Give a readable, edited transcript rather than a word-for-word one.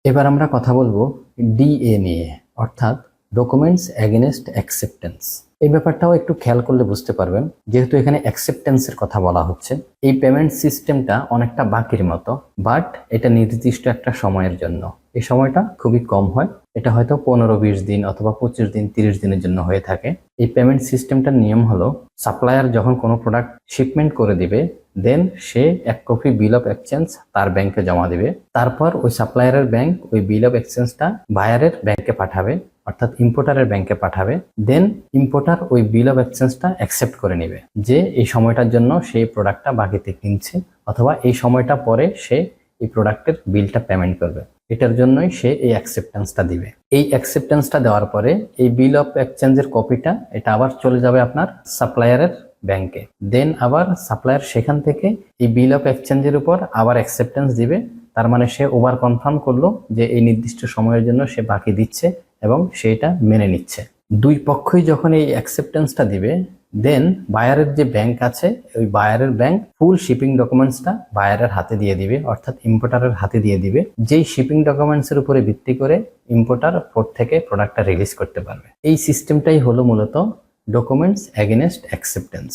এবার আমরা কথা বলবো ডিএ নিয়ে, অর্থাৎ ডকুমেন্টস এগেনস্ট অ্যাকসেপ্টেন্স। এই ব্যাপারটাও একটু খেয়াল করলে বুঝতে পারবেন, যেহেতু এখানে অ্যাকসেপ্টেন্সের কথা বলা হচ্ছে। এই পেমেন্ট সিস্টেমটা অনেকটা বাকির মতো, বাট এটা নির্দিষ্ট একটা সময়ের জন্য। এই সময়টা খুবই কম হয়, এটা হয়তো 15-20 দিন অথবা 25 দিন 30 দিনের জন্য হয়ে থাকে। এই পেমেন্ট সিস্টেমটার নিয়ম হলো, সাপ্লায়ার যখন কোনো প্রোডাক্ট শিপমেন্ট করে দিবে, দেন সে 1 কপি বিল অফ এক্সচেঞ্জ তার ব্যাংকে জমা দিবে। তারপর ওই সাপ্লায়ারের ব্যাংক ওই বিল অফ এক্সচেঞ্জটা বায়ারের ব্যাংকে পাঠাবে, অর্থাৎ ইম্পোর্টারের ব্যাংকে পাঠাবে। দেন ইম্পোর্টার ওই বিল অফ এক্সচেঞ্জটা অ্যাকসেপ্ট করে নেবে যে এই সময়টার জন্য সেই প্রোডাক্টটা বাকিতে কিনছে, অথবা এই সময়টা পরে সে এই প্রোডাক্টের বিলটা পেমেন্ট করবে। এটার জন্যই সে এই অ্যাকসেপ্টেন্সটা দিবে। এই অ্যাকসেপ্টেন্সটা দেওয়ার পরে এই বিল অফ এক্সচেঞ্জের কপিটা এটা আবার চলে যাবে আপনার সাপ্লায়ারের ব্যাংকে। দেন আবার সাপ্লায়ার সেখান থেকে এই বিল অফ এক্সচেঞ্জের উপর আবার অ্যাকসেপ্টেন্স দিবে। তার মানে সে ওভার কনফার্ম করলো যে এই নির্দিষ্ট সময়ের জন্য সে বাকি দিচ্ছে এবং সেটা মেনে নিচ্ছে। দুই পক্ষই যখন এই অ্যাকসেপ্টেন্সটা দিবে, দেন বায়ারের যে ব্যাংক আছে ওই বায়ারের ব্যাংক ফুল শিপিং ডকুমেন্টসটা বায়ারের হাতে দিয়ে দিবে, অর্থাৎ ইম্পোর্টারের হাতে দিয়ে দিবে। যেই শিপিং ডকুমেন্টসের উপরে ভিত্তি করে ইম্পোর্টার পোর্ট থেকে প্রোডাক্টটা রিলিজ করতে পারবে। এই সিস্টেমটাই হলো মূলত ডকুমেন্টস এগেনস্ট অ্যাকসেপ্টেন্স।